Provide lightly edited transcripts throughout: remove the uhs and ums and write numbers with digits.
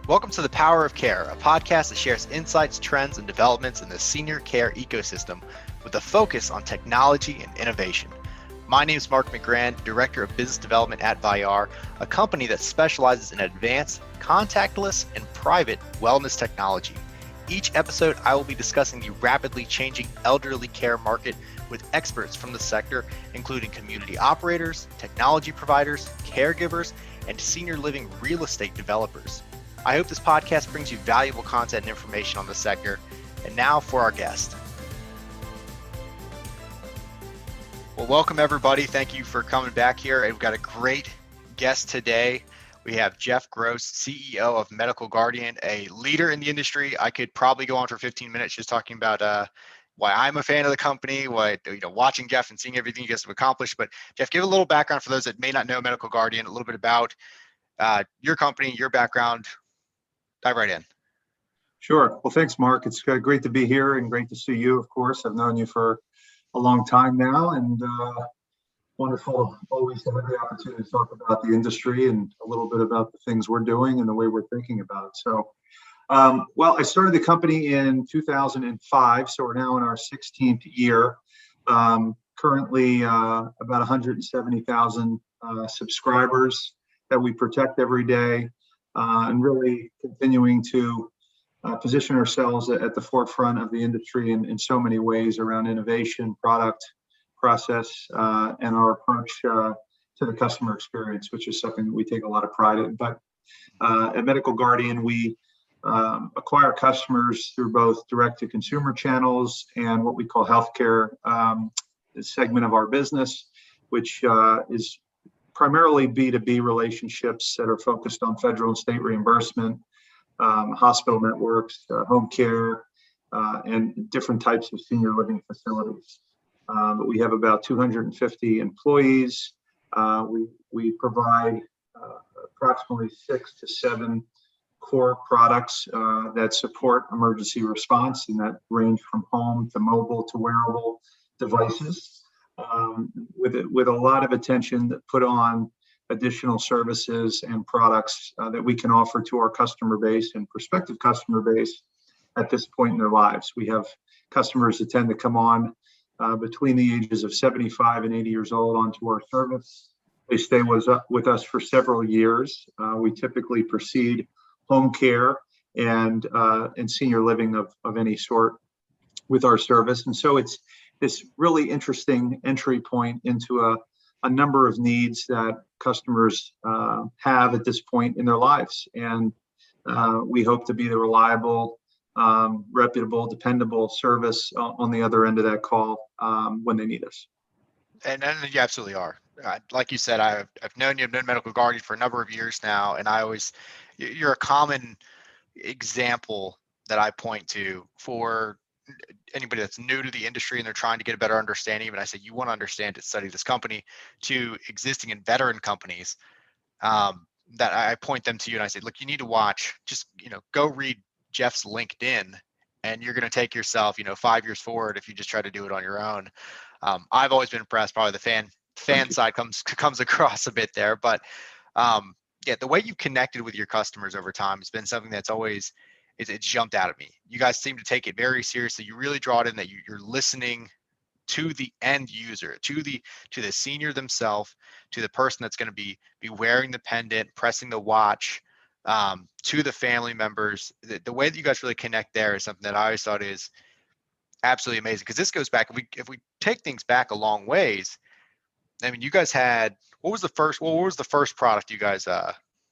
Welcome to The Power of Care, a podcast that shares insights, trends, and developments in the senior care ecosystem with a focus on technology and innovation. My name is Marc McGrann, Director of Business Development at Vyar, a company that specializes in advanced, contactless, and private wellness technology. Each episode, I will be discussing the rapidly changing elderly care market with experts from the sector, including community operators, technology providers, caregivers, and senior living real estate developers. I hope this podcast brings you valuable content and information on the sector. And now for our guest. Well, welcome everybody. Thank you for coming back here. We've got a great guest today. We have Geoff Gross, CEO of Medical Guardian, a leader in the industry. I could probably go on for 15 minutes just talking about why I'm a fan of the company, watching Geoff and seeing everything you guys have accomplished. But Geoff, give a little background for those that may not know Medical Guardian, a little bit about your company, your background. Dive right in. Sure. Well, thanks, Mark. It's great to be here and great to see you, of course. I've known you for a long time now, and wonderful always to have the opportunity to talk about the industry and a little bit about the things we're doing and the way we're thinking about it. So, I started the company in 2005, so we're now in our 16th year. Currently, about 170,000 subscribers that we protect every day. And really continuing to position ourselves at the forefront of the industry in so many ways around innovation, product, process, and our approach to the customer experience, which is something that we take a lot of pride in. But at Medical Guardian, we acquire customers through both direct-to-consumer channels and what we call healthcare segment of our business, which is primarily B2B relationships that are focused on federal and state reimbursement, hospital networks, home care, and different types of senior living facilities. But we have about 250 employees. We provide approximately 6 to 7 core products that support emergency response, and that range from home to mobile to wearable devices. With a lot of attention put on additional services and products that we can offer to our customer base and prospective customer base at this point in their lives. We have customers that tend to come on between the ages of 75 and 80 years old onto our service. They stay with us for several years. We typically precede home care and senior living of any sort with our service. And so it's this really interesting entry point into a number of needs that customers have at this point in their lives. And we hope to be the reliable, reputable, dependable service on the other end of that call when they need us. And you absolutely are. Like you said, I've known you, I've known Medical Guardian for a number of years now, and you're a common example that I point to for anybody that's new to the industry and they're trying to get a better understanding. And I say, you want to understand to study this company, to existing and veteran companies that I point them to you. And I say, look, you need to watch, go read Geoff's LinkedIn and you're going to take yourself, 5 years forward if you just try to do it on your own. I've always been impressed. Probably the fan side comes across a bit there, but the way you've connected with your customers over time has been something that's always it jumped out at me. You guys seem to take it very seriously. You really draw it in that you're listening to the end user, to the senior themselves, to the person that's going to be wearing the pendant, pressing the watch, to the family members. The way that you guys really connect there is something that I always thought is absolutely amazing. Because this goes back, if we take things back a long ways, I mean, you guys had what was the first product you guys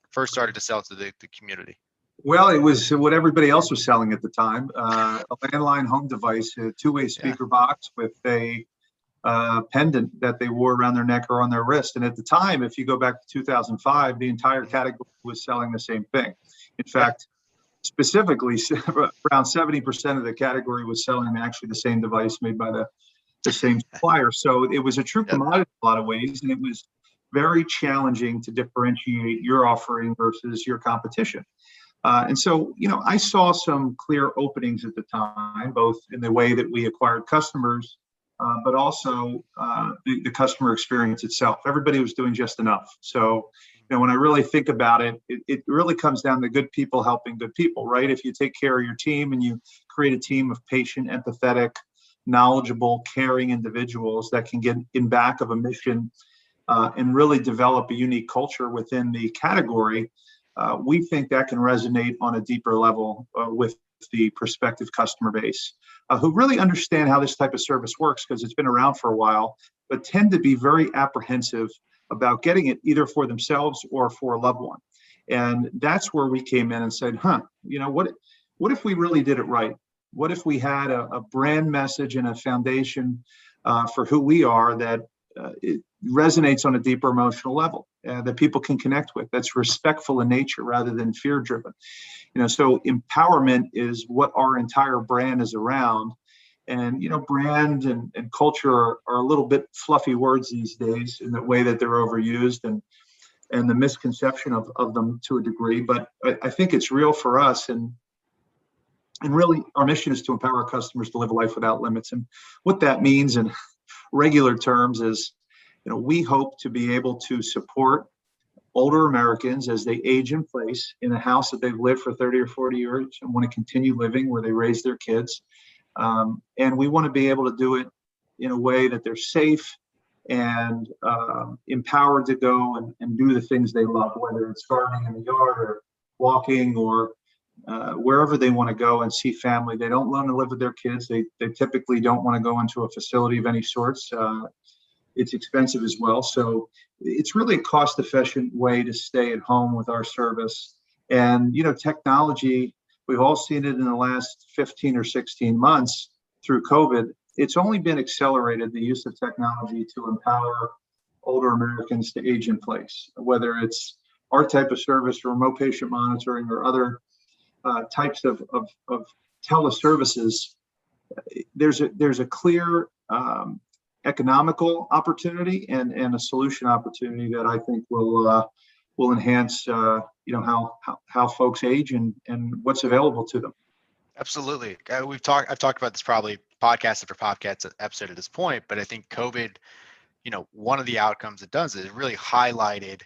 first started to sell to the community? Well, it was what everybody else was selling at the time, a landline home device, a two-way speaker box with a pendant that they wore around their neck or on their wrist. And at the time, if you go back to 2005, the entire category was selling the same thing. In fact, specifically, around 70% of the category was selling actually the same device made by the same supplier. So it was a true commodity in a lot of ways, and it was very challenging to differentiate your offering versus your competition. And so, I saw some clear openings at the time, both in the way that we acquired customers, but also the customer experience itself. Everybody was doing just enough. So when I really think about it, it really comes down to good people helping good people, right? If you take care of your team and you create a team of patient, empathetic, knowledgeable, caring individuals that can get in back of a mission and really develop a unique culture within the category, we think that can resonate on a deeper level with the prospective customer base who really understand how this type of service works because it's been around for a while, but tend to be very apprehensive about getting it either for themselves or for a loved one. And that's where we came in and said, what if we really did it right? What if we had a brand message and a foundation for who we are that it resonates on a deeper emotional level that people can connect with, that's respectful in nature rather than fear driven. So empowerment is what our entire brand is around. And, brand and culture are a little bit fluffy words these days in the way that they're overused and the misconception of them to a degree. But I think it's real for us. And really, our mission is to empower our customers to live a life without limits. And what that means in regular terms is, we hope to be able to support older Americans as they age in place in a house that they've lived for 30 or 40 years and want to continue living where they raise their kids. And we want to be able to do it in a way that they're safe and empowered to go and do the things they love, whether it's gardening in the yard or walking or wherever they want to go and see family. They don't want to live with their kids. They typically don't want to go into a facility of any sorts. It's expensive as well. So it's really a cost-efficient way to stay at home with our service. And, technology, we've all seen it in the last 15 or 16 months through COVID. It's only been accelerated, the use of technology to empower older Americans to age in place, whether it's our type of service, remote patient monitoring, or other types of teleservices. There's a clear economical opportunity and a solution opportunity that I think will enhance how folks age and what's available to them. Absolutely. I've talked about this probably podcast after podcast episode at this point, but I think COVID, one of the outcomes it does is it really highlighted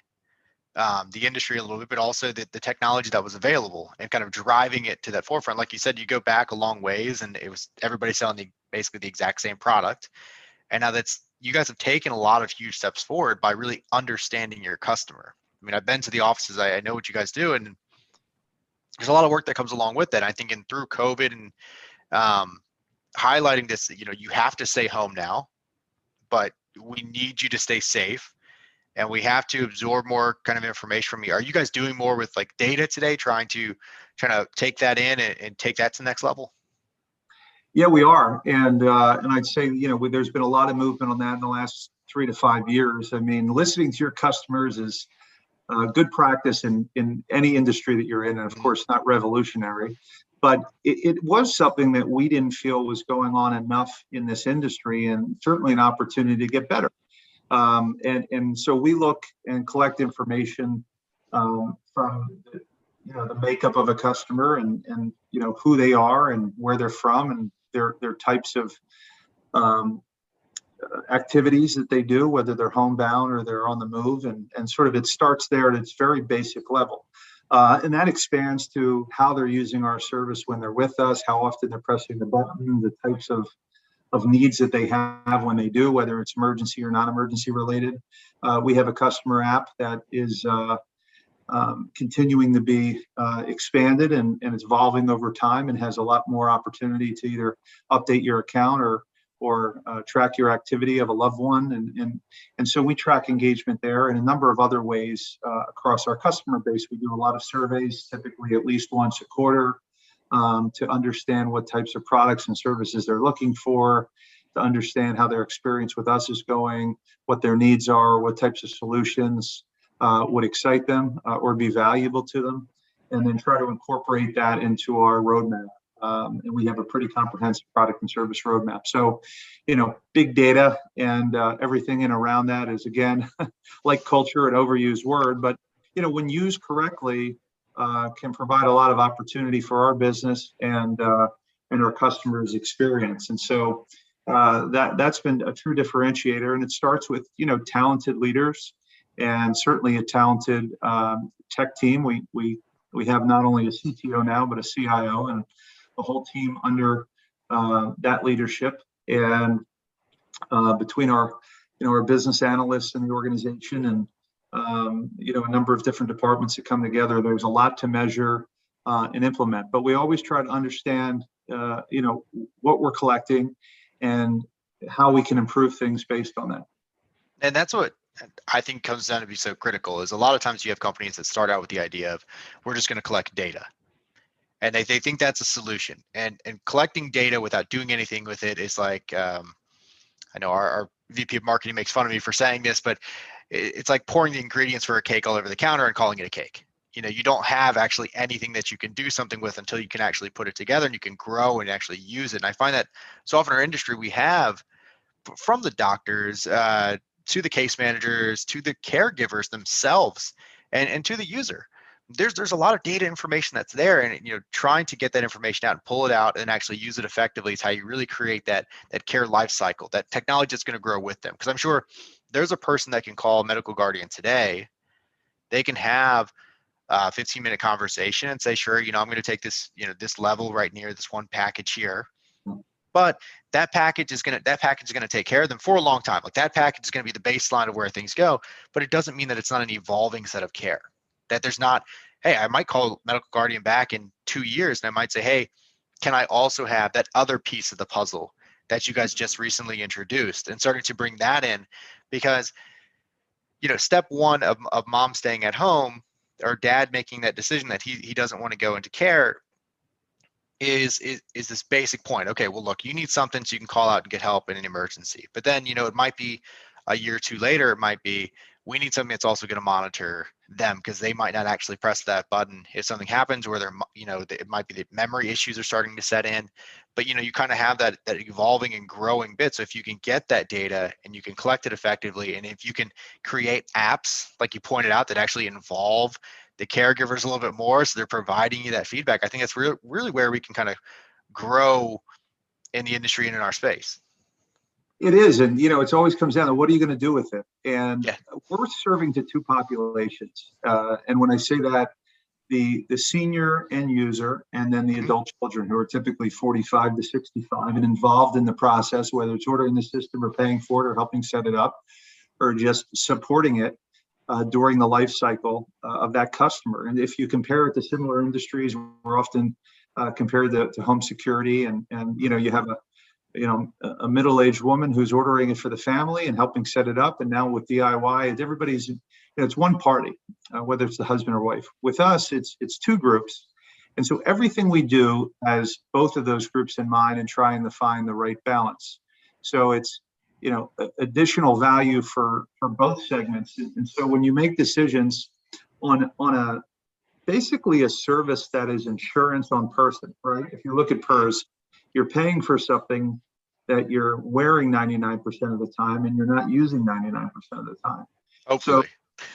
the industry a little bit, but also the technology that was available and kind of driving it to that forefront. Like you said, you go back a long ways and it was everybody selling basically the exact same product. And now you guys have taken a lot of huge steps forward by really understanding your customer. I mean, I've been to the offices, I know what you guys do, and there's a lot of work that comes along with that. I think through COVID and highlighting this, you have to stay home now, but we need you to stay safe and we have to absorb more kind of information from you. Are you guys doing more with like data today, trying to take that in and take that to the next level? Yeah, we are. And I'd say, there's been a lot of movement on that in the last 3 to 5 years. I mean, listening to your customers is good practice in any industry that you're in. And of course, not revolutionary, but it was something that we didn't feel was going on enough in this industry, and certainly an opportunity to get better. And so we look and collect information from the makeup of a customer and who they are and where they're from and their types of activities that they do, whether they're homebound or they're on the move, and sort of it starts there at its very basic level. And that expands to how they're using our service when they're with us, how often they're pressing the button, the types of needs that they have when they do, whether it's emergency or non-emergency related. We have a customer app that is continuing to be expanded and it's evolving over time and has a lot more opportunity to either update your account or track your activity of a loved one. And so we track engagement there in a number of other ways across our customer base. We do a lot of surveys, typically at least once a quarter, to understand what types of products and services they're looking for, to understand how their experience with us is going, what their needs are, what types of solutions would excite them or be valuable to them, and then try to incorporate that into our roadmap. And we have a pretty comprehensive product and service roadmap. So, big data and everything in around that is, again, like culture, an overused word, but, when used correctly, can provide a lot of opportunity for our business and our customers' experience. And so that's been a true differentiator. And it starts with, talented leaders and certainly a talented tech team. We have not only a CTO now, but a CIO and a whole team under that leadership. And between our business analysts in the organization and a number of different departments that come together, there's a lot to measure and implement. But we always try to understand what we're collecting and how we can improve things based on that. And that's what I think comes down to be so critical, is a lot of times you have companies that start out with the idea of, we're just going to collect data. And they think that's a solution. And collecting data without doing anything with it is like, I know our VP of marketing makes fun of me for saying this, but it's like pouring the ingredients for a cake all over the counter and calling it a cake. You don't have actually anything that you can do something with until you can actually put it together and you can grow and actually use it. And I find that so often in our industry, we have, from the doctors to the case managers, to the caregivers themselves, and to the user, there's a lot of data information that's there, and trying to get that information out and pull it out and actually use it effectively is how you really create that care life cycle, that technology that's going to grow with them. Because I'm sure there's a person that can call a medical guardian today. They can have a 15-minute conversation and say, sure, I'm going to take this, this level right near this one package here. But that package is going to take care of them for a long time. Like, that package is going to be the baseline of where things go, but it doesn't mean that it's not an evolving set of care. That there's not, hey, I might call medical guardian back in 2 years and I might say, hey, can I also have that other piece of the puzzle that you guys just recently introduced, and starting to bring that in? Because, step one of mom staying at home or dad making that decision that he doesn't want to go into care is this basic point. Okay, well, look, you need something so you can call out and get help in an emergency. But then, it might be a year or two later, it might be, we need something that's also going to monitor them, because they might not actually press that button if something happens, where they're, it might be the memory issues are starting to set in. But, you kind of have that evolving and growing bit. So if you can get that data and you can collect it effectively, and if you can create apps, like you pointed out, that actually involve the caregivers a little bit more, so they're providing you that feedback, I think that's really where we can kind of grow in the industry and in our space. It is. And, it always comes down to, what are you going to do with it? And Yeah. We're serving to two populations. And when I say that, the senior end user, and then the adult children, who are typically 45 to 65 and involved in the process, whether it's ordering the system or paying for it or helping set it up or just supporting it during the life cycle of that customer. And if you compare it to similar industries, we're often compared to home security, and you have a middle-aged woman who's ordering it for the family and helping set it up. And now with DIY, everybody's, it's one party, whether it's the husband or wife. With us, it's two groups. And so everything we do has both of those groups in mind and trying to find the right balance. So it's, additional value for both segments. And so when you make decisions on a basically a service that is insurance on person, right? If you look at PERS, you're paying for something that you're wearing 99% of the time, and you're not using 99% of the time. Hopefully. So,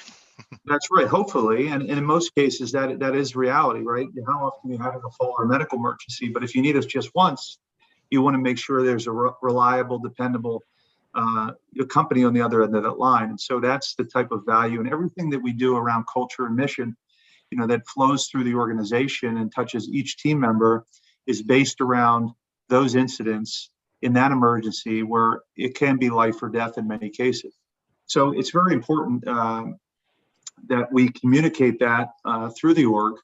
that's right, hopefully. And in most cases, that is reality, right? How often are you having a fall or medical emergency? But if you need us just once, you want to make sure there's a reliable, dependable company on the other end of that line. And so that's the type of value, and everything that we do around culture and mission, that flows through the organization and touches each team member, is based around those incidents in that emergency, where it can be life or death in many cases. So it's very important that we communicate that through the org,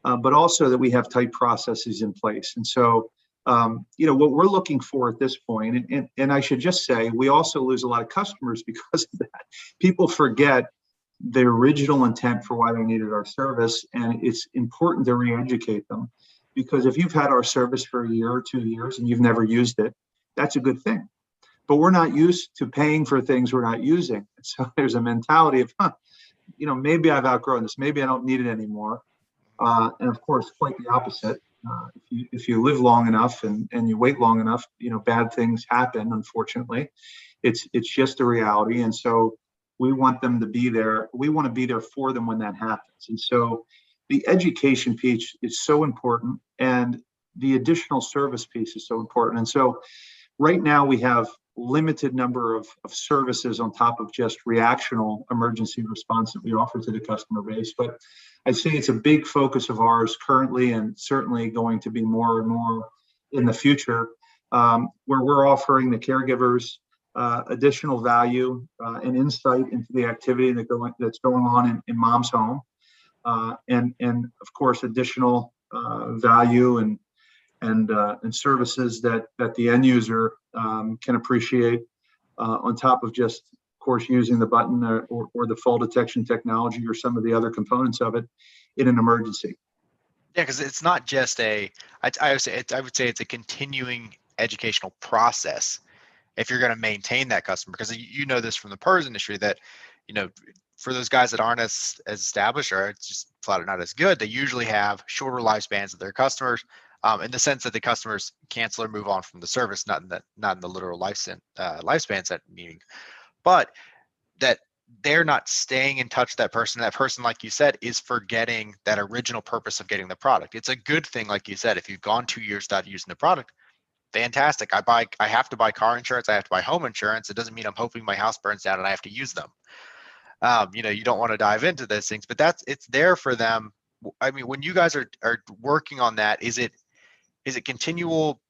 but also that we have tight processes in place. And so, what we're looking for at this point, and I should just say, we also lose a lot of customers because of that. People forget the original intent for why they needed our service, and it's important to re-educate them. Because if you've had our service for a year or 2 years and you've never used it, that's a good thing. But we're not used to paying for things we're not using. So there's a mentality of, maybe I've outgrown this, maybe I don't need it anymore. And of course, quite the opposite. If you live long enough and you wait long enough, bad things happen, unfortunately. It's just a reality. And so we want them to be there. We want to be there for them when that happens. And so the education piece is so important, and the additional service piece is so important. And so right now we have limited number of services on top of just reactional emergency response that we offer to the customer base. But I'd say it's a big focus of ours currently, and certainly going to be more and more in the future, where we're offering the caregivers additional value and insight into the activity that's going on in mom's home, and of course additional value and services that the end user can appreciate on top of just, of course, using the button or the fall detection technology or some of the other components of it in an emergency. Yeah, because it's not just I would say it's a continuing educational process if you're going to maintain that customer, because you know this from the PERS industry that, for those guys that aren't as established or it's just flat out not as good, they usually have shorter lifespans of their customers, in the sense that the customers cancel or move on from the service, not in the literal lifespans that meaning, but that they're not staying in touch with that person. That person, like you said, is forgetting that original purpose of getting the product. It's a good thing, like you said, if you've gone 2 years without using the product, fantastic. I have to buy car insurance. I have to buy home insurance. It doesn't mean I'm hoping my house burns down and I have to use them. You don't want to dive into those things, but it's there for them. I mean, when you guys are working on that, is it continual?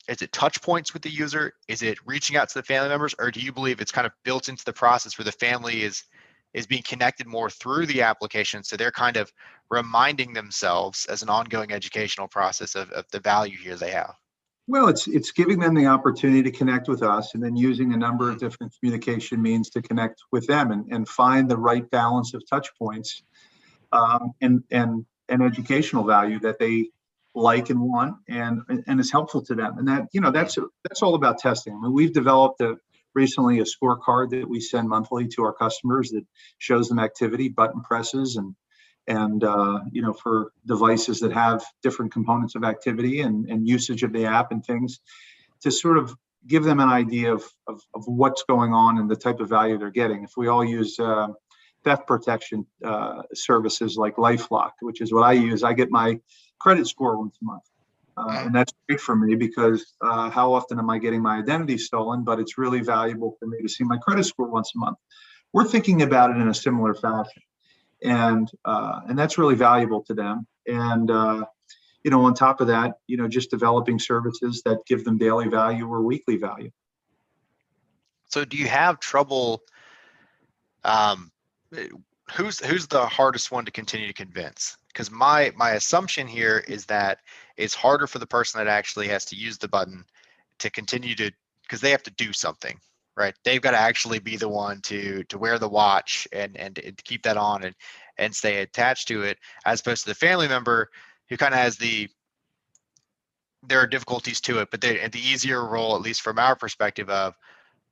Is it touch points with the user? Is it reaching out to the family members, or do you believe it's kind of built into the process where the family is being connected more through the application, so they're kind of reminding themselves as an ongoing educational process of the value here they have? Well, it's giving them the opportunity to connect with us, and then using a number of different communication means to connect with them and find the right balance of touch points, and educational value that they like and want, and is helpful to them. And that's all about testing. I mean, we've developed recently a scorecard that we send monthly to our customers that shows them activity, button presses, and for devices that have different components of activity and usage of the app and things, to sort of give them an idea of what's going on and the type of value they're getting. If we all use theft protection services like LifeLock, which is what I use, I get my credit score once a month. And that's great for me because how often am I getting my identity stolen? But it's really valuable for me to see my credit score once a month. We're thinking about it in a similar fashion. And that's really valuable to them. And, on top of that, just developing services that give them daily value or weekly value. So do you have trouble? Who's the hardest one to continue to convince? Because my assumption here is that it's harder for the person that actually has to use the button to continue to, because they have to do something, right? They've got to actually be the one to wear the watch and to keep that on and stay attached to it, as opposed to the family member who kind of has there are difficulties to it, but the easier role, at least from our perspective of,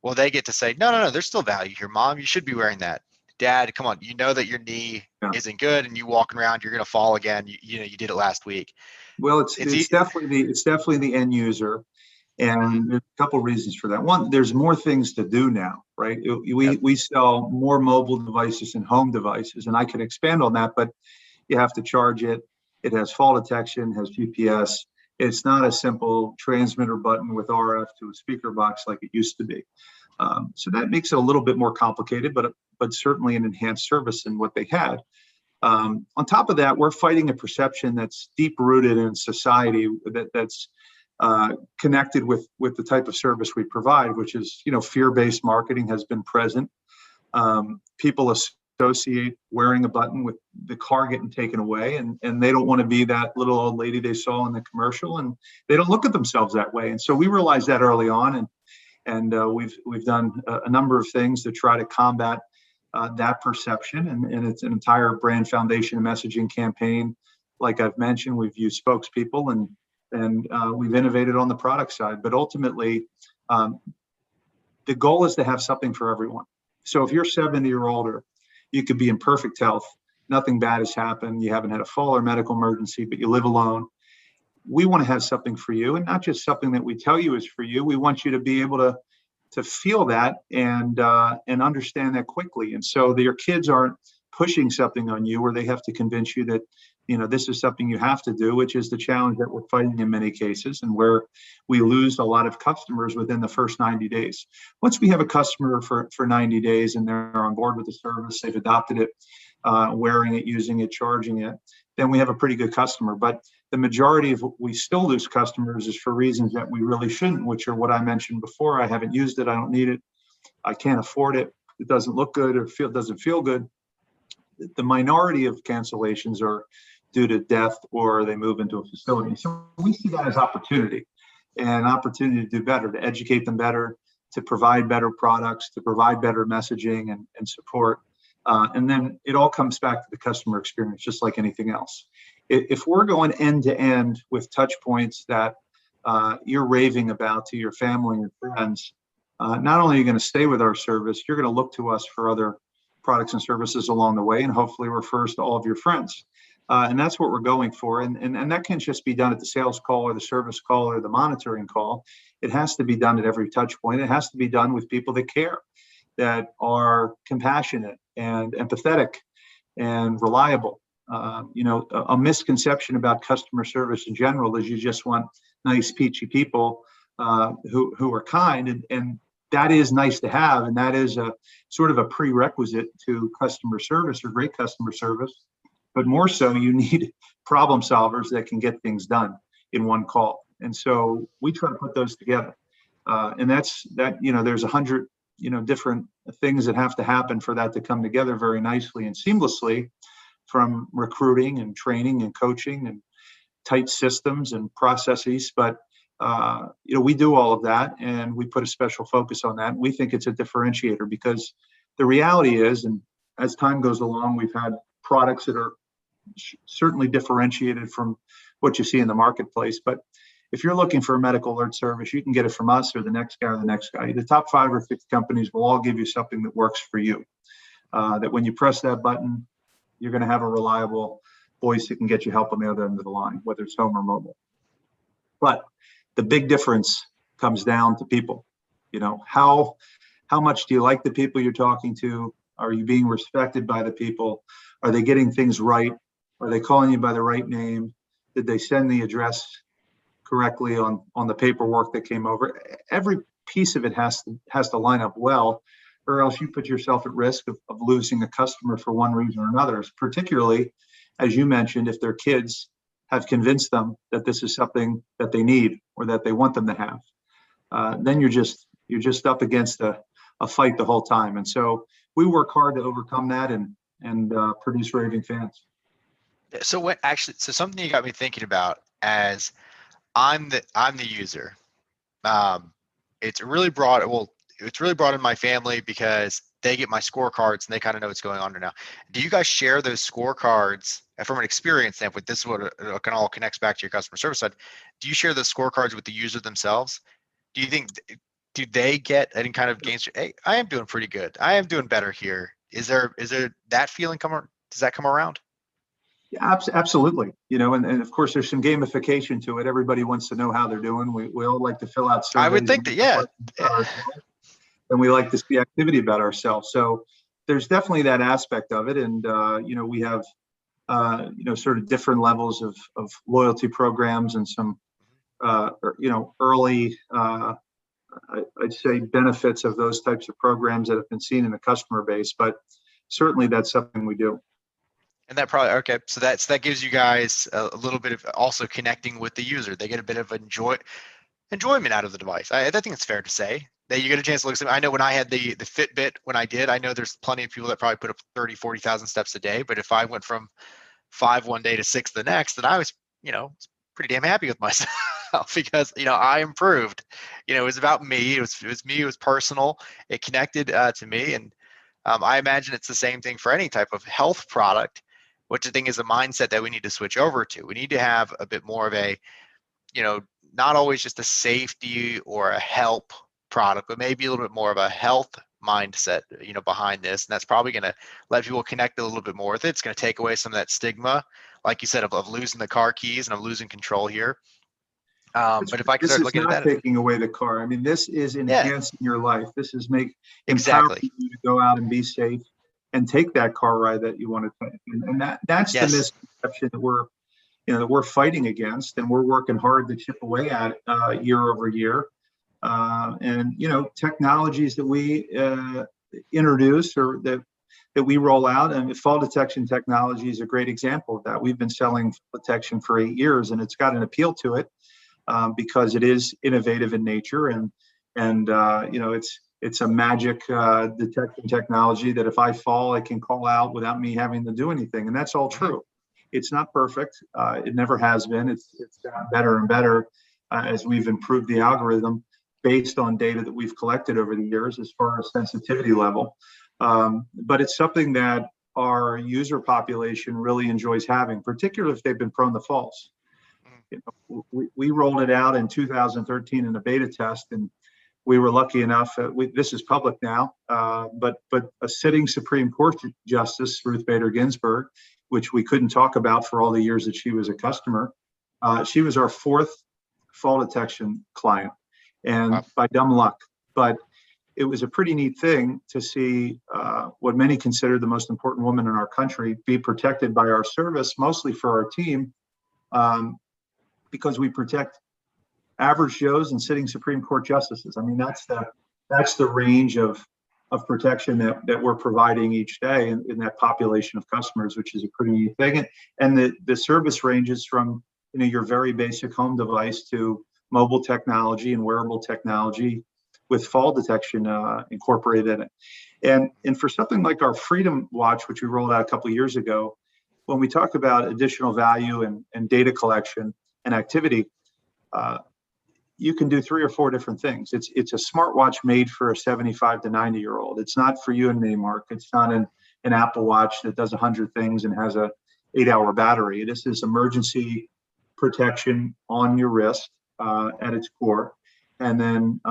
well, they get to say, no, there's still value here, Mom. You should be wearing that. Dad, come on. You know that your knee isn't good, and you walking around, you're going to fall again. You did it last week. Well, it's definitely the end user, and there's a couple of reasons for that. One, there's more things to do now, right? We sell more mobile devices and home devices, and I could expand on that, but you have to charge it. It has fall detection, has GPS. It's not a simple transmitter button with RF to a speaker box like it used to be. So that makes it a little bit more complicated, but certainly an enhanced service than what they had. On top of that, we're fighting a perception that's deep rooted in society that's connected with the type of service we provide, which is, fear-based marketing has been present. People associate wearing a button with the car getting taken away, and they don't want to be that little old lady they saw in the commercial, and they don't look at themselves that way. And so we realized that early on, and we've done a number of things to try to combat that perception, and it's an entire brand foundation messaging campaign. Like I've mentioned, we've used spokespeople and we've innovated on the product side. But ultimately, the goal is to have something for everyone. So if you're 70 or older, you could be in perfect health, nothing bad has happened, you haven't had a fall or medical emergency, but you live alone. We want to have something for you, and not just something that we tell you is for you. We want you to be able to feel that and understand that quickly. And so your kids aren't pushing something on you, or they have to convince you that, this is something you have to do, which is the challenge that we're fighting in many cases, and where we lose a lot of customers within the first 90 days. Once we have a customer for 90 days and they're on board with the service, they've adopted it, wearing it, using it, charging it, then we have a pretty good customer. But the majority of what we still lose customers is for reasons that we really shouldn't, which are what I mentioned before. I haven't used it. I don't need it. I can't afford it. It doesn't look good, or doesn't feel good. The minority of cancellations are due to death, or they move into a facility. So we see that as opportunity, and opportunity to do better, to educate them better, to provide better products, to provide better messaging and support. And then it all comes back to the customer experience, just like anything else. If we're going end to end with touch points that you're raving about to your family and friends, not only are you going to stay with our service, you're going to look to us for other products and services along the way, and hopefully refers to all of your friends. And that's what we're going for. And that can't just be done at the sales call or the service call or the monitoring call. It has to be done at every touch point. It has to be done with people that care, that are compassionate and empathetic and reliable. A misconception about customer service in general is you just want nice, peachy people who are kind, and that is nice to have, and that is a sort of a prerequisite to customer service or great customer service. But more so, you need problem solvers that can get things done in one call. And so we try to put those together. And there's 100, different things that have to happen for that to come together very nicely and seamlessly, from recruiting and training and coaching and tight systems and processes. But, we do all of that, and we put a special focus on that. And we think it's a differentiator, because the reality is, and as time goes along, we've had products that are certainly differentiated from what you see in the marketplace. But if you're looking for a medical alert service, you can get it from us or the next guy or the next guy. The top 5 or 6 companies will all give you something that works for you. That when you press that button, you're going to have a reliable voice that can get you help on the other end of the line, whether it's home or mobile. But the big difference comes down to people. How much do you like the people you're talking to? Are you being respected by the people? Are they getting things right? Are they calling you by the right name? Did they send the address correctly on the paperwork that came over? Every piece of it has to line up well, or else you put yourself at risk of losing a customer for one reason or another, particularly, as you mentioned, if their kids have convinced them that this is something that they need or that they want them to have. Then you're just up against a fight the whole time. And so we work hard to overcome that and produce raving fans. So something you got me thinking about, as I'm the user. It's really broad. Well, it's really broad in my family because they get my scorecards and they kind of know what's going on right now. Do you guys share those scorecards from an experience standpoint? This is what it can all connects back to your customer service side. Do you share those scorecards with the user themselves? Do they get any kind of gains? Hey, I am doing pretty good. I am doing better here. Is there that feeling does that come around? Yeah, absolutely. And of course there's some gamification to it. Everybody wants to know how they're doing. We all like to fill out surveys. I would think that, yeah. And we like to see activity about ourselves. So there's definitely that aspect of it. And, we have, sort of different levels of loyalty programs and some, early, I'd say, benefits of those types of programs that have been seen in the customer base. But certainly that's something we do. And that probably, okay. So that gives you guys a little bit of also connecting with the user. They get a bit of enjoyment out of the device. I think it's fair to say that you get a chance to look at. I know when I had the Fitbit, when I did, I know there's plenty of people that probably put up 30, 40,000 steps a day. But if I went from 5 one day to 6 the next, then I was, pretty damn happy with myself because, I improved. It was about me. It was me. It was personal. It connected to me. And I imagine it's the same thing for any type of health product, which I think is a mindset that we need to switch over to. We need to have a bit more of a, not always just a safety or a help product, but maybe a little bit more of a health mindset, behind this. And that's probably going to let people connect a little bit more with it. It's going to take away some of that stigma, like you said, of losing the car keys and of losing control here. But if I can start looking at that, this is not taking away the car. I mean, this is enhancing your life. This is empowering exactly you to go out and be safe and take that car ride that you want to take. And that's the Yes. misconception that we're fighting against, and we're working hard to chip away at year over year. And technologies that we introduce or that we roll out, and fall detection technology is a great example of that. We've been selling fall detection for 8 years, and it's got an appeal to it because it is innovative in nature, and it's a magic detection technology that if I fall, I can call out without me having to do anything, and that's all true. It's not perfect. It never has been. It's gotten better and better as we've improved the algorithm based on data that we've collected over the years as far as sensitivity level. But it's something that our user population really enjoys having, particularly if they've been prone to falls. We rolled it out in 2013 in a beta test, and we were lucky enough. This is public now, but a sitting Supreme Court Justice, Ruth Bader Ginsburg, which we couldn't talk about for all the years that she was a customer, she was our 4th fall detection client, and by dumb luck. But it was a pretty neat thing to see what many consider the most important woman in our country be protected by our service, mostly for our team, because we protect average Joes and sitting Supreme Court justices. I mean, that's the range of protection that we're providing each day in that population of customers, which is a pretty neat thing. And the service ranges from your very basic home device to mobile technology and wearable technology with fall detection incorporated in it. And for something like our Freedom Watch, which we rolled out a couple of years ago, when we talk about additional value and data collection and activity, you can do 3 or 4 different things. It's a smartwatch made for a 75 to 90-year-old. It's not for you and me, Mark. It's not an Apple Watch that does 100 things and has a 8-hour battery. This is emergency protection on your wrist at its core, and then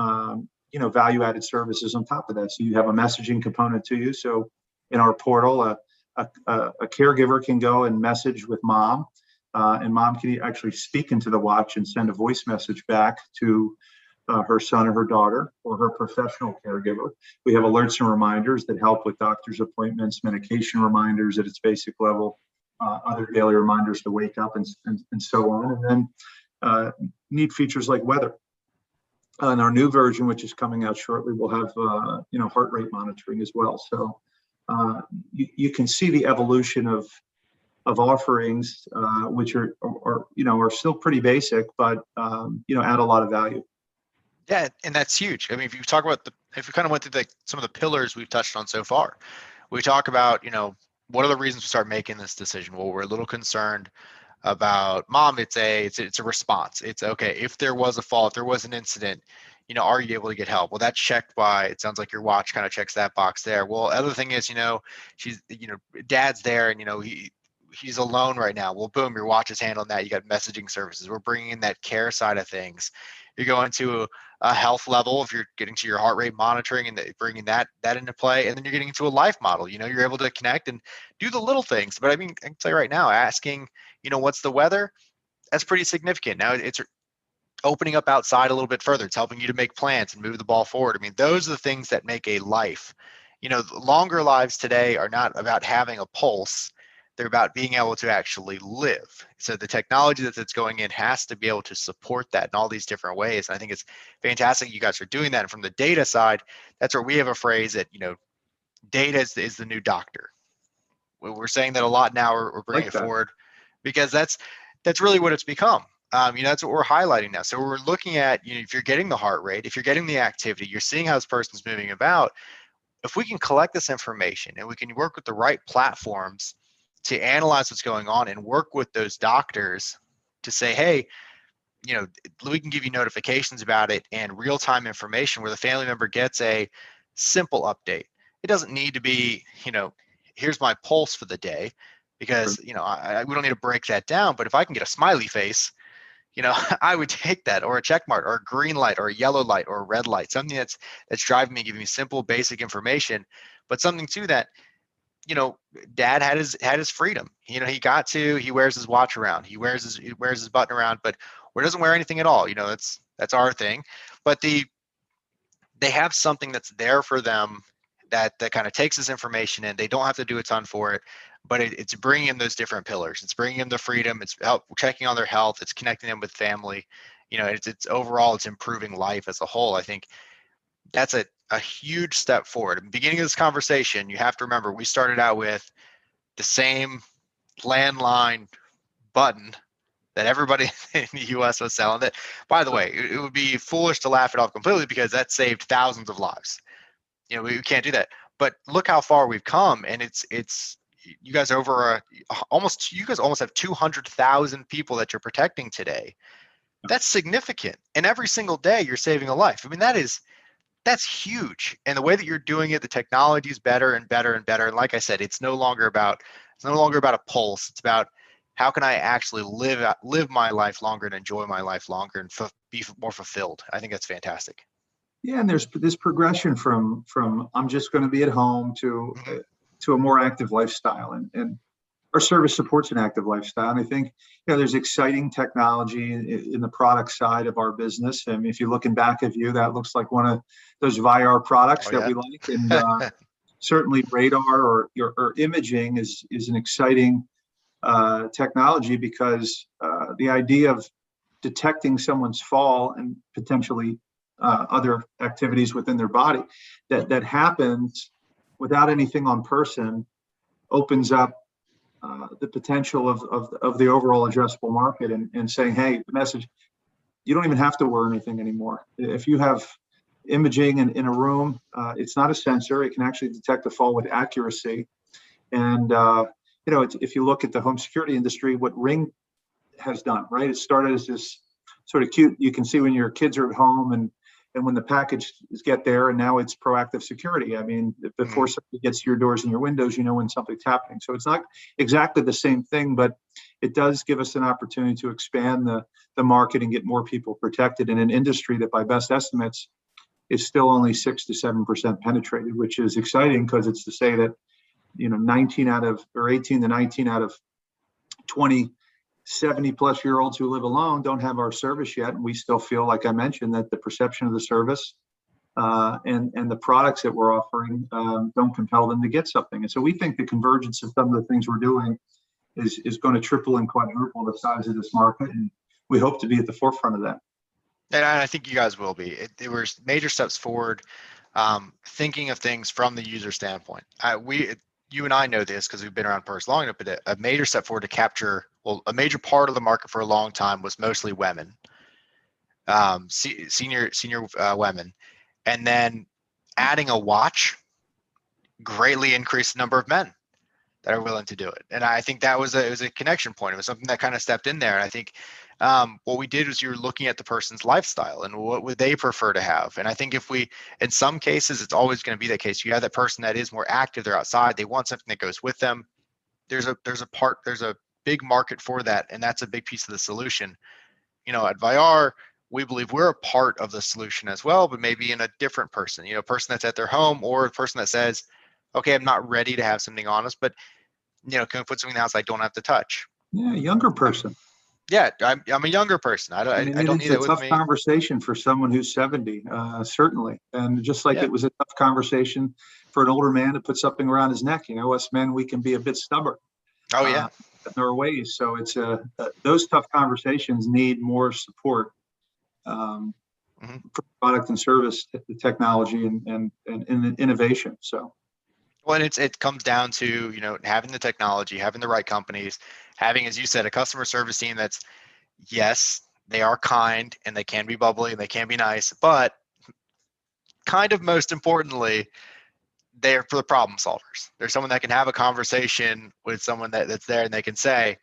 value-added services on top of that. So you have a messaging component to you. So in our portal, a caregiver can go and message with mom. And mom can actually speak into the watch and send a voice message back to her son or her daughter or her professional caregiver. We have alerts and reminders that help with doctor's appointments, medication reminders at its basic level, other daily reminders to wake up and so on. And then neat features like weather. In our new version, which is coming out shortly, we'll have heart rate monitoring as well. So you can see the evolution of offerings, which are still pretty basic, but add a lot of value. Yeah, and that's huge. I mean, if you talk about if we kind of went through some of the pillars we've touched on so far, we talk about what are the reasons we start making this decision? Well, we're a little concerned about mom. It's a response. It's okay if there was a fall, if there was an incident, are you able to get help? Well, that's checked by, it sounds like your watch kind of checks that box there. Well, other thing is, she's, dad's there and he's alone right now. Well, boom, your watch is handling that. You got messaging services. We're bringing in that care side of things. You're going to a health level if you're getting to your heart rate monitoring and bringing that into play. And then you're getting into a life model. You're able to connect and do the little things. But I mean, I can tell you right now, asking, what's the weather? That's pretty significant. Now it's opening up outside a little bit further. It's helping you to make plans and move the ball forward. I mean, those are the things that make a life. Longer lives today are not about having a pulse. They're about being able to actually live. So the technology that's going in has to be able to support that in all these different ways. And I think it's fantastic you guys are doing that. And from the data side, that's where we have a phrase that, data is the new doctor. We're saying that a lot now. We're bringing it forward because that's really what it's become. That's what we're highlighting now. So we're looking at, if you're getting the heart rate, if you're getting the activity, you're seeing how this person's moving about. If we can collect this information and we can work with the right platforms to analyze what's going on and work with those doctors to say, hey, we can give you notifications about it and real-time information where the family member gets a simple update. It doesn't need to be, here's my pulse for the day, because, we don't need to break that down. But if I can get a smiley face, I would take that, or a check mark, or a green light, or a yellow light, or a red light, something that's driving me, giving me simple, basic information, but something too that, dad had his freedom. He wears his watch around, he wears his button around, but doesn't wear anything at all. That's our thing. But they have something that's there for them that kind of takes this information in. They don't have to do a ton for it, but it's bringing in those different pillars. It's bringing in the freedom. It's checking on their health. It's connecting them with family. It's overall, it's improving life as a whole. I think that's a huge step forward. At the beginning of this conversation, you have to remember we started out with the same landline button that everybody in the US was selling. That, by the way, it would be foolish to laugh it off completely because that saved thousands of lives. We can't do that. But look how far we've come, and it's you guys almost have 200,000 people that you're protecting today. That's significant. And every single day you're saving a life. I mean, that's huge. And the way that you're doing it, the technology is better and better and better. And like I said, it's no longer about a pulse. It's about how can I actually live my life longer and enjoy my life longer and be more fulfilled. I think that's fantastic. Yeah, and there's this progression from I'm just going to be at home to a more active lifestyle, and our service supports an active lifestyle. And I think there's exciting technology in the product side of our business. I mean, if you're looking back at you, that looks like one of those VIR products that we like, and certainly radar or imaging is an exciting technology, because the idea of detecting someone's fall and potentially other activities within their body that happens without anything on person opens up the potential of the overall addressable market, and saying, hey, the message, you don't even have to wear anything anymore. If you have imaging in a room, it's not a sensor. It can actually detect a fall with accuracy. And if you look at the home security industry, what Ring has done, right? It started as this sort of cute, you can see when your kids are at home and when the packages get there, and now it's proactive security. I mean, before somebody gets to your doors and your windows, when something's happening. So it's not exactly the same thing, but it does give us an opportunity to expand the market and get more people protected in an industry that, by best estimates, is still only 6 to 7% penetrated, which is exciting, because it's to say that 18 to 19 out of 20 70-plus-year-olds who live alone don't have our service yet. And we still feel, like I mentioned, that the perception of the service and the products that we're offering don't compel them to get something. And so we think the convergence of some of the things we're doing is going to triple and quadruple the size of this market. And we hope to be at the forefront of that. And I think you guys will be. There were major steps forward, thinking of things from the user standpoint. You and I know this because we've been around Purse long enough, but a major step forward to capture, a major part of the market for a long time was mostly women, senior women. And then adding a watch greatly increased the number of men that are willing to do it. And I think that it was a connection point. It was something that kind of stepped in there. And I think what we did was you were looking at the person's lifestyle and what would they prefer to have. And I think in some cases, it's always going to be that case. You have that person that is more active, they're outside, they want something that goes with them. There's a big market for that. And that's a big piece of the solution. At VIR, we believe we're a part of the solution as well, but maybe in a different person, a person that's at their home, or a person that says, okay, I'm not ready to have something on us, but can we put something in the house I don't have to touch? Yeah, younger person. Yeah, I'm a younger person. I don't need it with me. It's a tough conversation for someone who's 70, certainly. And just like it was a tough conversation for an older man to put something around his neck. Us men, we can be a bit stubborn. Oh, yeah. In our ways. So it's those tough conversations need more support for product and service technology and innovation. So. Well, and it comes down to, having the technology, having the right companies, having, as you said, a customer service team that's, yes, they are kind and they can be bubbly and they can be nice, but kind of most importantly, they're for the problem solvers. There's someone that can have a conversation with someone that's there and they can say,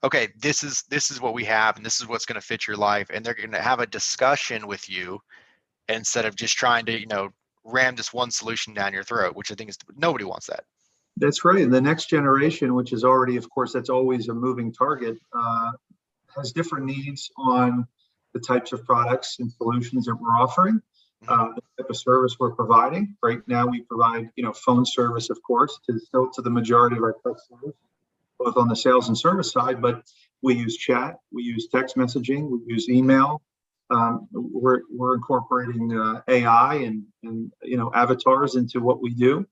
okay, this is what we have and this is what's going to fit your life. And they're going to have a discussion with you instead of just trying to, ram this one solution down your throat, which I think nobody wants that. That's right. The next generation, which is already, of course, that's always a moving target, has different needs on the types of products and solutions that we're offering, the type of service we're providing. Right now, we provide, phone service, of course, to the majority of our customers, both on the sales and service side, but we use chat, we use text messaging, we use email, we're incorporating AI and avatars into what we do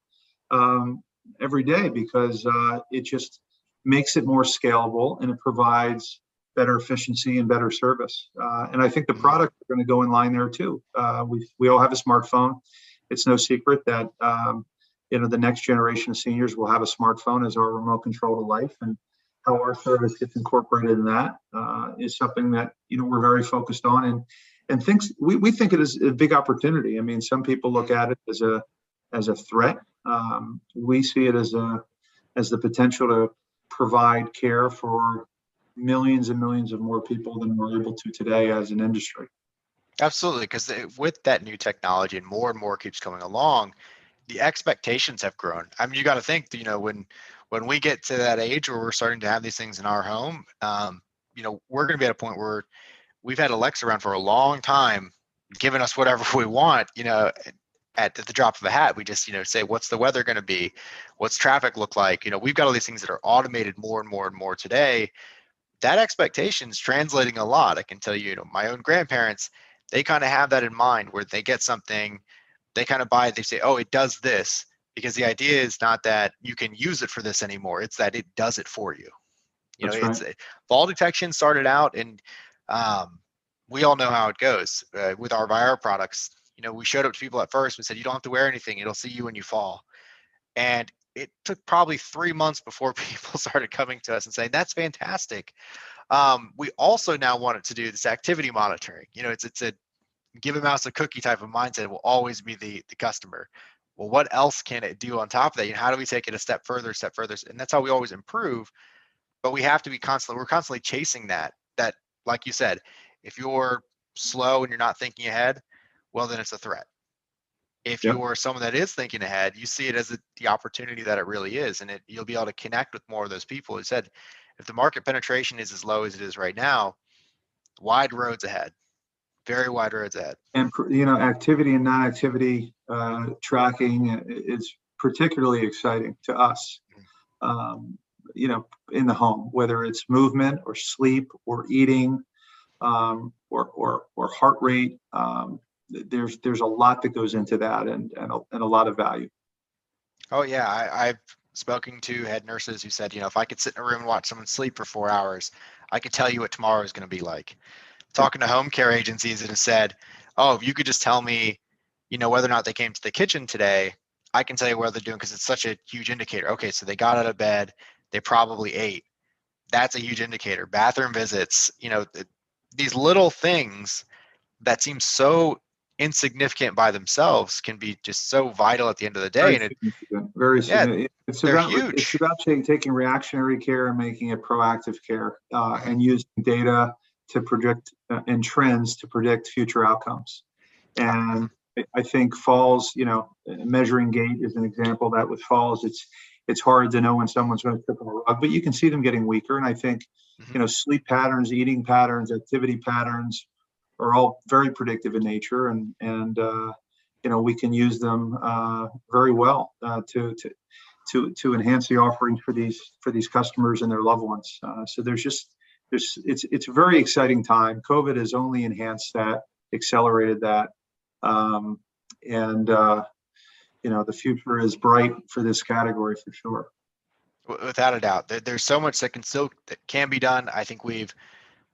every day, because it just makes it more scalable, and it provides better efficiency and better service. And I think the products are going to go in line there too. We all have a smartphone. It's no secret that the next generation of seniors will have a smartphone as our remote control to life, and how our service gets incorporated in that is something that we're very focused on, and thinks we think it is a big opportunity. I mean, some people look at it as a threat. We see it as the potential to provide care for millions and millions of more people than we're able to today as an industry. Absolutely, because with that new technology and more keeps coming along, the expectations have grown. I mean, you got to think, when we get to that age where we're starting to have these things in our home, we're going to be at a point where we've had Alexa around for a long time, giving us whatever we want, at the drop of a hat. We just, say, what's the weather going to be? What's traffic look like? We've got all these things that are automated more and more and more today. That expectation is translating a lot. I can tell you, my own grandparents, they kind of have that in mind, where they get something, they kind of buy it, they say, oh, it does this, because the idea is not that you can use it for this anymore. It's that it does it for you. That's right. It's fall detection started out, and we all know how it goes with our VR products. We showed up to people at first. We said, you don't have to wear anything. It'll see you when you fall. And it took probably 3 months before people started coming to us and saying, that's fantastic. We also now wanted to do this activity monitoring. It's a give a mouse a cookie type of mindset. It will always be the customer. Well, what else can it do on top of that? How do we take it a step further? And that's how we always improve. But we have to be we're constantly chasing that, like you said, if you're slow and you're not thinking ahead, well, then it's a threat. If you're someone that is thinking ahead, you see it as the opportunity that it really is, and you'll be able to connect with more of those people who said, if the market penetration is as low as it is right now, wide roads ahead, very wide roads ahead. And activity and non-activity tracking is particularly exciting to us. In the home, whether it's movement or sleep or eating, or heart rate. There's a lot that goes into that, and a lot of value. Oh yeah, I've spoken to head nurses who said, if I could sit in a room and watch someone sleep for 4 hours, I could tell you what tomorrow is going to be like. Talking to home care agencies that have said, oh, if you could just tell me, whether or not they came to the kitchen today, I can tell you what they're doing, because it's such a huge indicator. Okay, so they got out of bed, they probably ate. That's a huge indicator. Bathroom visits, these little things that seem so insignificant by themselves can be just so vital at the end of the day. Very significant. They're huge. It's about taking reactionary care and making it proactive care, and using data to predict and trends to predict future outcomes. And I think falls, measuring gait is an example that with falls, it's hard to know when someone's going to trip on a rug, but you can see them getting weaker. And I think, sleep patterns, eating patterns, activity patterns are all very predictive in nature, and we can use them very well to enhance the offerings for these customers and their loved ones. So it's a very exciting time. COVID has only enhanced that, accelerated that, and the future is bright for this category for sure. Without a doubt, there's so much that can be done. I think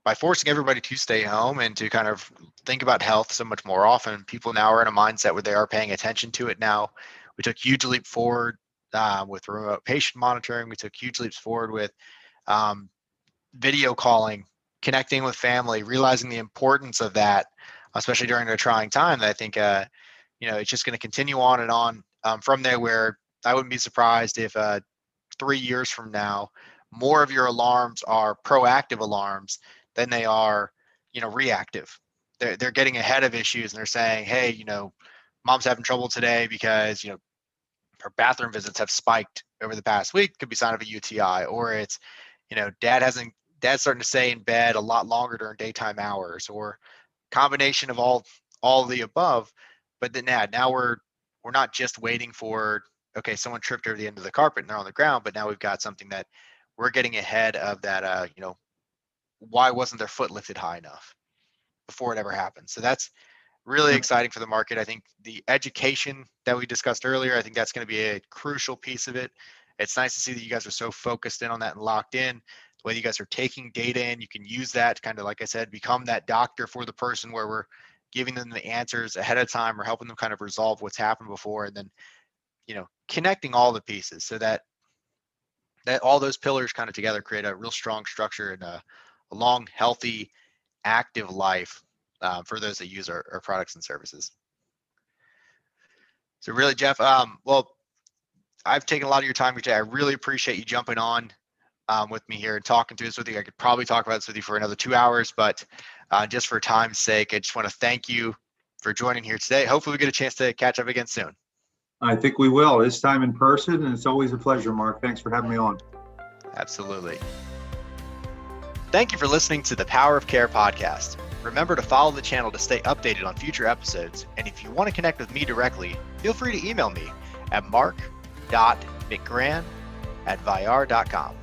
by forcing everybody to stay home and to kind of think about health so much more often, people now are in a mindset where they are paying attention to it now. We took huge leap forward with remote patient monitoring. We took huge leaps forward with video calling, connecting with family, realizing the importance of that, especially during a trying time. That I think it's just going to continue on and on from there, where I wouldn't be surprised if 3 years from now, more of your alarms are proactive alarms than they are, reactive. They're getting ahead of issues, and they're saying, hey, mom's having trouble today because, her bathroom visits have spiked over the past week. Could be a sign of a UTI, or it's, dad's starting to stay in bed a lot longer during daytime hours, or combination of all of the above. But then now we're not just waiting for, okay, someone tripped over the end of the carpet and they're on the ground, but now we've got something that we're getting ahead of that, why wasn't their foot lifted high enough? before it ever happens. So that's really exciting for the market. I think the education that we discussed earlier, I think that's going to be a crucial piece of it. It's nice to see that you guys are so focused in on that and locked in. The way you guys are taking data in, you can use that to kind of, like I said, become that doctor for the person, where we're giving them the answers ahead of time or helping them kind of resolve what's happened before, and then, connecting all the pieces so that all those pillars kind of together create a real strong structure and a long, healthy, active life for those that use our products and services. So really, Geoff, well, I've taken a lot of your time today. I really appreciate you jumping on with me here and talking to us with you. I could probably talk about this with you for another 2 hours, but just for time's sake, I just want to thank you for joining here today. Hopefully we get a chance to catch up again soon. I think we will, this time in person, and it's always a pleasure, Mark. Thanks for having me on. Absolutely. Thank you for listening to the Power of Care podcast. Remember to follow the channel to stay updated on future episodes. And if you want to connect with me directly, feel free to email me at marc.mcgrann@vyar.com.